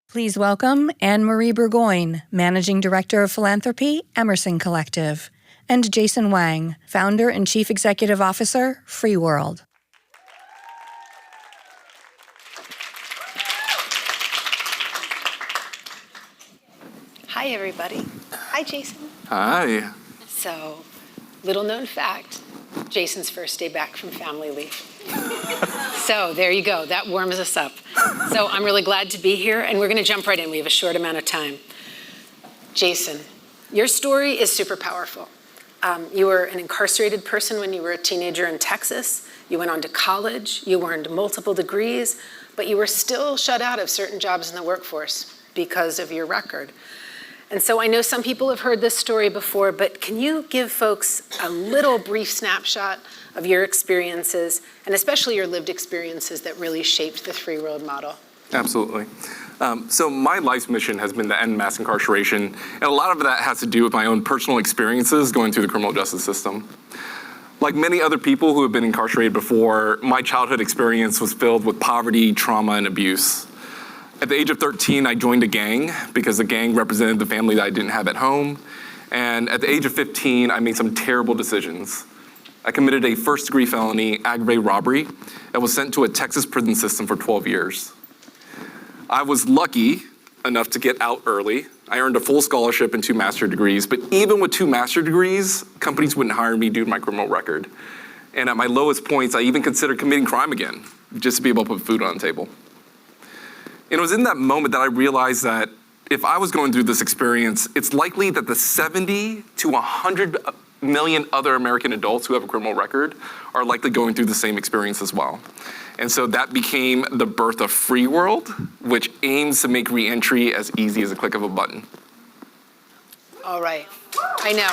Please welcome Anne-Marie Burgoyne, Managing Director of Philanthropy, Emerson Collective, and Jason Wang, Founder and Chief Executive Officer, FreeWorld. Hi, everybody. Hi, Jason. Hi. So, little known fact, Jason's first day back from family leave. So there you go. That warms us up. So I'm really glad to be here, and we're going to jump right in. We have a short amount of time. Jason, your story is super powerful. You were an incarcerated person when you were a teenager in Texas. You went on to college. You earned multiple degrees, but you were still shut out of certain jobs in the workforce because of your record. And so I know some people have heard this story before, but can you give folks a little brief snapshot of your experiences, and especially your lived experiences that really shaped the FreeWorld model? Absolutely. So my life's mission has been to end mass incarceration, and a lot of that has to do with my own personal experiences going through the criminal justice system. Like many other people who have been incarcerated before, my childhood experience was filled with poverty, trauma, and abuse. At the age of 13, I joined a gang because the gang represented the family that I didn't have at home. And at the age of 15, I made some terrible decisions. I committed a first-degree felony, aggravated robbery, and was sent to a Texas prison system for 12 years. I was lucky enough to get out early. I earned a full scholarship and 2 master's degrees, but even with 2 master's degrees, companies wouldn't hire me due to my criminal record. And at my lowest points, I even considered committing crime again, just to be able to put food on the table. And it was in that moment that I realized that if I was going through this experience, it's likely that the 70 to 100 million other American adults who have a criminal record are likely going through the same experience as well. And so that became the birth of FreeWorld, which aims to make reentry as easy as a click of a button. All right. I know.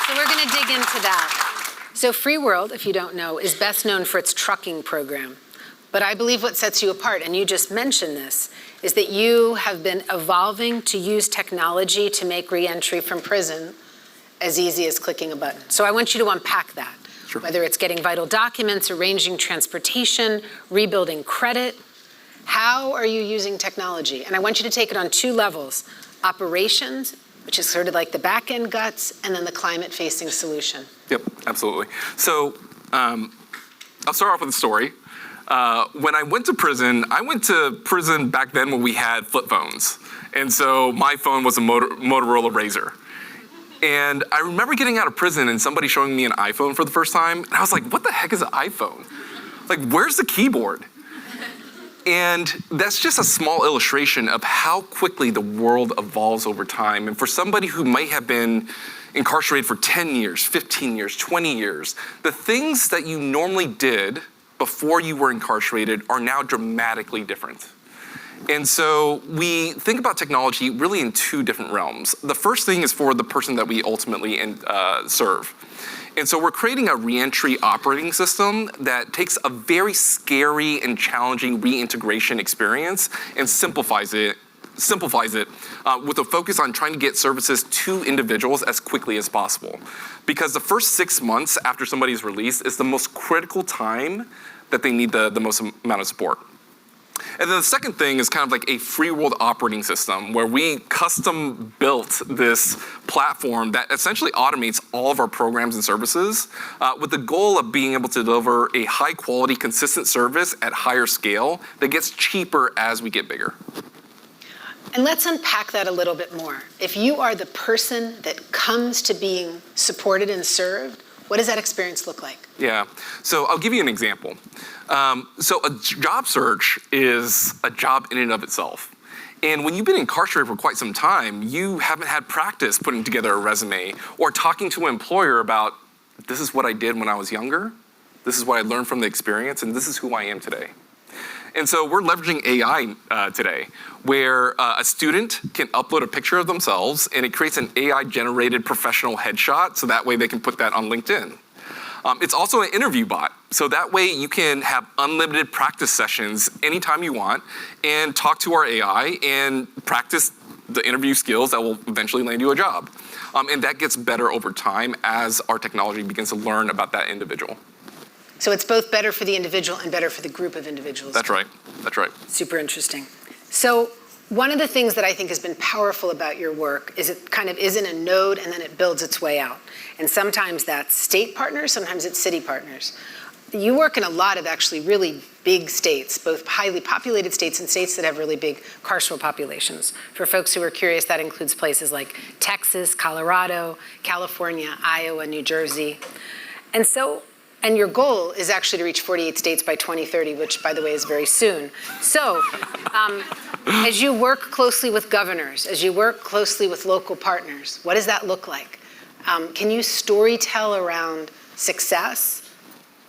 So we're going to dig into that. So FreeWorld, if you don't know, is best known for its trucking program. But I believe what sets you apart, and you just mentioned this, is that you have been evolving to use technology to make reentry from prison as easy as clicking a button. So I want you to unpack that. Sure. Whether it's getting vital documents, arranging transportation, rebuilding credit. How are you using technology? And I want you to take it on 2 levels. Operations, which is sort of like the back-end guts, and then the climate-facing solution. Yep, absolutely. So I'll start off with a story. When I went to prison back then when we had flip phones. And so my phone was a Motorola Razr. And I remember getting out of prison and somebody showing me an iPhone for the first time. And I was like, what the heck is an iPhone? Like, where's the keyboard? And that's just a small illustration of how quickly the world evolves over time. And for somebody who might have been incarcerated for 10 years, 15 years, 20 years, the things that you normally did before you were incarcerated are now dramatically different. And so we think about technology really in 2 different realms. The first thing is for the person that we ultimately serve. And so we're creating a reentry operating system that takes a very scary and challenging reintegration experience and simplifies it with a focus on trying to get services to individuals as quickly as possible. Because the first 6 months after somebody is released is the most critical time that they need the most amount of support. And then the second thing is kind of like a FreeWorld operating system where we custom built this platform that essentially automates all of our programs and services with the goal of being able to deliver a high quality, consistent service at higher scale that gets cheaper as we get bigger. And let's unpack that a little bit more. If you are the person that comes to being supported and served, what does that experience look like? Yeah, so I'll give you an example. So a job search is a job in and of itself. And when you've been incarcerated for quite some time, you haven't had practice putting together a resume or talking to an employer about, this is what I did when I was younger, this is what I learned from the experience, and this is who I am today. And so we're leveraging AI today, where a student can upload a picture of themselves and it creates an AI-generated professional headshot, so that way they can put that on LinkedIn. It's also an interview bot, so that way you can have unlimited practice sessions anytime you want and talk to our AI and practice the interview skills that will eventually land you a job. And that gets better over time as our technology begins to learn about that individual. So it's both better for the individual and better for the group of individuals. That's right. That's right. Super interesting. So one of the things that I think has been powerful about your work is it kind of is in a node and then it builds its way out. And sometimes that's state partners, sometimes it's city partners. You work in a lot of actually really big states, both highly populated states and states that have really big carceral populations. For folks who are curious, that includes places like Texas, Colorado, California, Iowa, New Jersey. And your goal is actually to reach 48 states by 2030, which, by the way, is very soon. So as you work closely with governors, as you work closely with local partners, what does that look like? Can you storytell around success?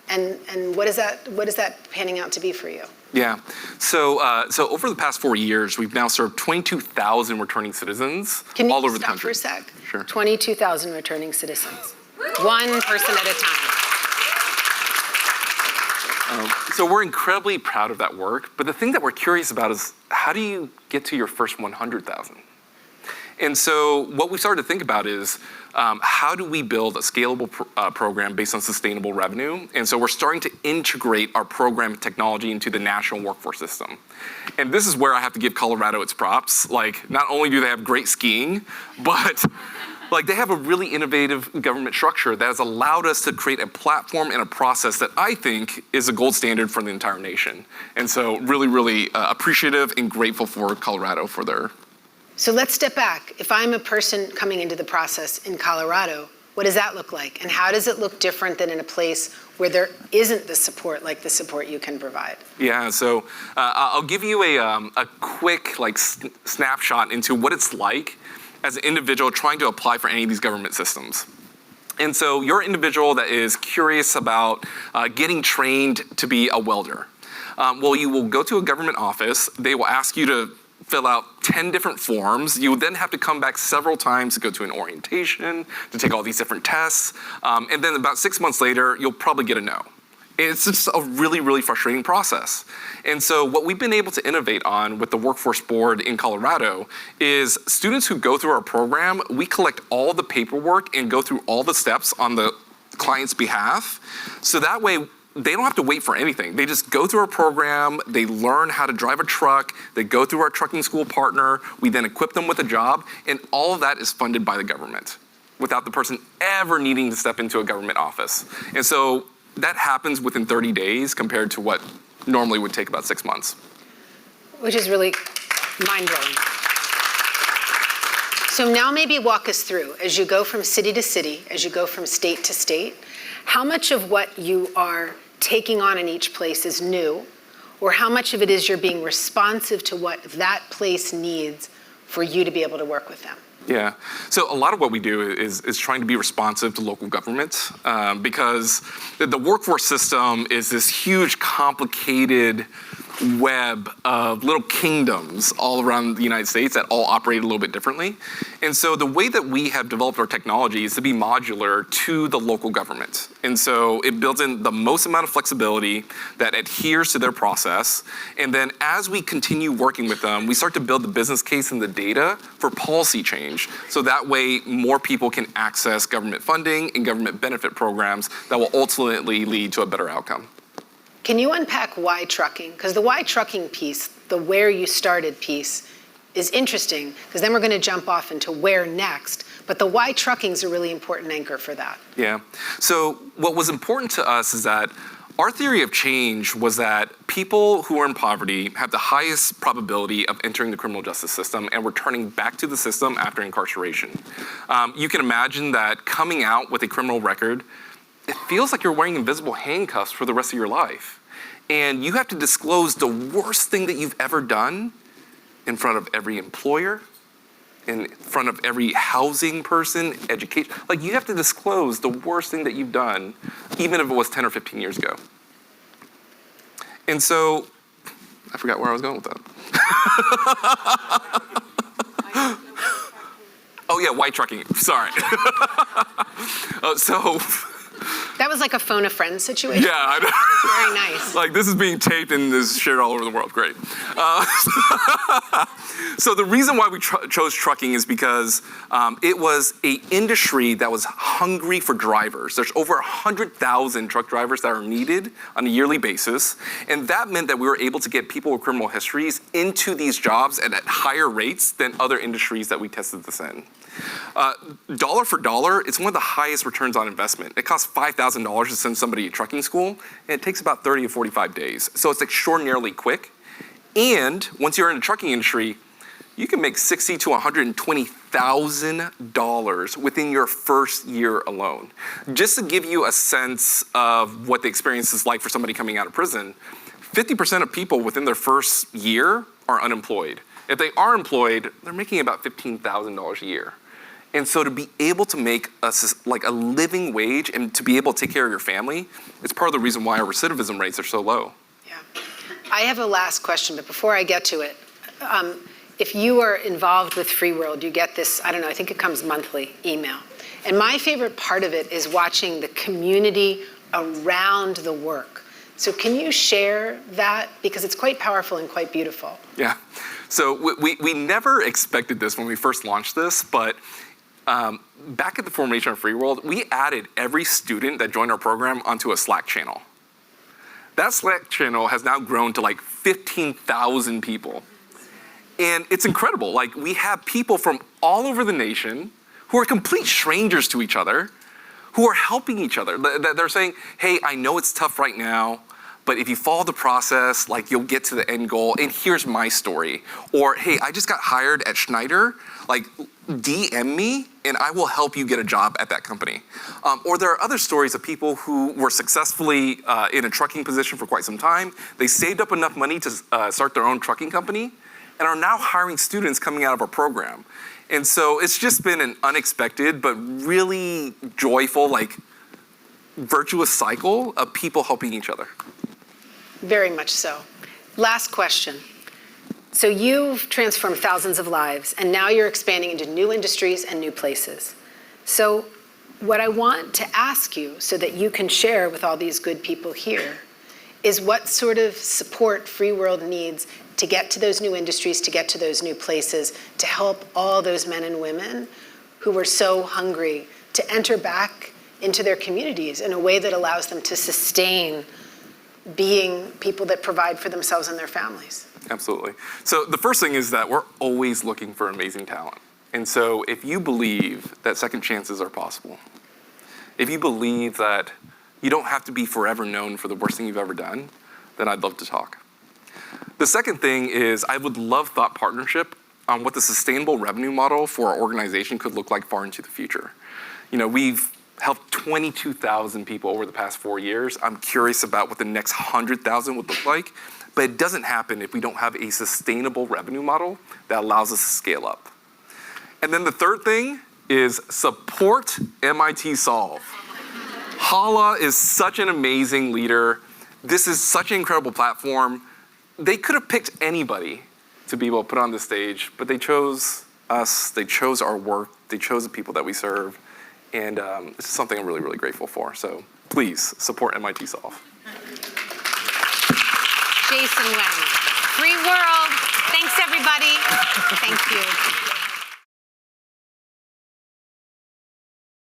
And what is that panning out to be for you? Yeah. So over the past 4 years, we've now served 22,000 returning citizens all over the country. Can you stop for a sec? Sure. 22,000 returning citizens. One person at a time. So we're incredibly proud of that work, but the thing that we're curious about is how do you get to your first 100,000? And so what we started to think about is how do we build a scalable program based on sustainable revenue? And so we're starting to integrate our program technology into the national workforce system. And this is where I have to give Colorado its props. Like, not only do they have great skiing, but they have a really innovative government structure that has allowed us to create a platform and a process that I think is a gold standard for the entire nation. And so really, really appreciative and grateful for Colorado for their. So let's step back. If I'm a person coming into the process in Colorado, what does that look like? And how does it look different than in a place where there isn't the support like the support you can provide? Yeah, so I'll give you a quick snapshot into what it's like as an individual trying to apply for any of these government systems. And so you're an individual that is curious about getting trained to be a welder. Well, you will go to a government office. They will ask you to fill out 10 different forms. You will then have to come back several times to go to an orientation, to take all these different tests. And then about 6 months later, you'll probably get a no. It's just a really, really frustrating process. And so what we've been able to innovate on with the Workforce Board in Colorado is students who go through our program, we collect all the paperwork and go through all the steps on the client's behalf. So that way, they don't have to wait for anything. They just go through our program, they learn how to drive a truck, they go through our trucking school partner, we then equip them with a job, and all of that is funded by the government without the person ever needing to step into a government office. And so that happens within 30 days compared to what normally would take about 6 months. Which is really mind-blowing. So now maybe walk us through, as you go from city to city, as you go from state to state, how much of what you are taking on in each place is new, or how much of it is you're being responsive to what that place needs for you to be able to work with them? Yeah, so a lot of what we do is trying to be responsive to local government because the workforce system is this huge, complicated web of little kingdoms all around the United States that all operate a little bit differently. And so the way that we have developed our technology is to be modular to the local government. And so it builds in the most amount of flexibility that adheres to their process. And then as we continue working with them, we start to build the business case and the data for policy change. So that way more people can access government funding and government benefit programs that will ultimately lead to a better outcome. Can you unpack why trucking? Because the why trucking piece, the where you started piece, is interesting, because then we're going to jump off into where next. But the why trucking is a really important anchor for that. Yeah. So what was important to us is that our theory of change was that people who are in poverty have the highest probability of entering the criminal justice system and returning back to the system after incarceration. You can imagine that coming out with a criminal record, it feels like you're wearing invisible handcuffs for the rest of your life. And you have to disclose the worst thing that you've ever done in front of every employer, in front of every housing person, education. Like, you have to disclose the worst thing that you've done, even if it was 10 or 15 years ago. And so, I forgot where I was going with that. Oh yeah, white trucking, sorry. So, That was like a phone a friend situation. Yeah, I know. Very nice. Like, this is being taped and is shared all over the world. Great. So the reason why we chose trucking is because it was an industry that was hungry for drivers. There's over 100,000 truck drivers that are needed on a yearly basis. And that meant that we were able to get people with criminal histories into these jobs at higher rates than other industries that we tested this in. Dollar for dollar, it's one of the highest returns on investment. It costs $5,000 to send somebody to trucking school, and it takes about 30 to 45 days. So it's extraordinarily quick. And once you're in the trucking industry, you can make $60,000 to $120,000 within your first year alone. Just to give you a sense of what the experience is like for somebody coming out of prison, 50% of people within their first year are unemployed. If they are employed, they're making about $15,000 a year. And so to be able to make a living wage and to be able to take care of your family, it's part of the reason why our recidivism rates are so low. Yeah. I have a last question, but before I get to it, if you are involved with FreeWorld, you get this, I don't know, I think it comes monthly email. And my favorite part of it is watching the community around the work. So can you share that? Because it's quite powerful and quite beautiful. Yeah. So we never expected this when we first launched this, but back at the formation of FreeWorld, we added every student that joined our program onto a Slack channel. That Slack channel has now grown to like 15,000 people. And it's incredible. Like, we have people from all over the nation who are complete strangers to each other, who are helping each other. They're saying, hey, I know it's tough right now, but if you follow the process, like, you'll get to the end goal, and here's my story. Or, hey, I just got hired at Schneider, like, DM me, and I will help you get a job at that company. Or there are other stories of people who were successfully in a trucking position for quite some time. They saved up enough money to start their own trucking company, and are now hiring students coming out of our program. And so it's just been an unexpected, but really joyful, like, virtuous cycle of people helping each other. Very much so. Last question. So you've transformed thousands of lives, and now you're expanding into new industries and new places. So what I want to ask you, so that you can share with all these good people here, is what sort of support FreeWorld needs to get to those new industries, to get to those new places, to help all those men and women who were so hungry to enter back into their communities in a way that allows them to sustain being people that provide for themselves and their families. Absolutely. So the first thing is that we're always looking for amazing talent. And so if you believe that second chances are possible, if you believe that you don't have to be forever known for the worst thing you've ever done, then I'd love to talk. The second thing is I would love thought partnership on what the sustainable revenue model for our organization could look like far into the future. You know, we've helped 22,000 people over the past 4 years. I'm curious about what the next 100,000 would look like, but it doesn't happen if we don't have a sustainable revenue model that allows us to scale up. And then the third thing is support MIT Solve. Hala is such an amazing leader. This is such an incredible platform. They could have picked anybody to be able to put on the stage, but they chose us, they chose our work, they chose the people that we serve, and this is something I'm really, really grateful for. So please support MIT Solve. Jason Wang, FreeWorld. Thanks, everybody. Thank you.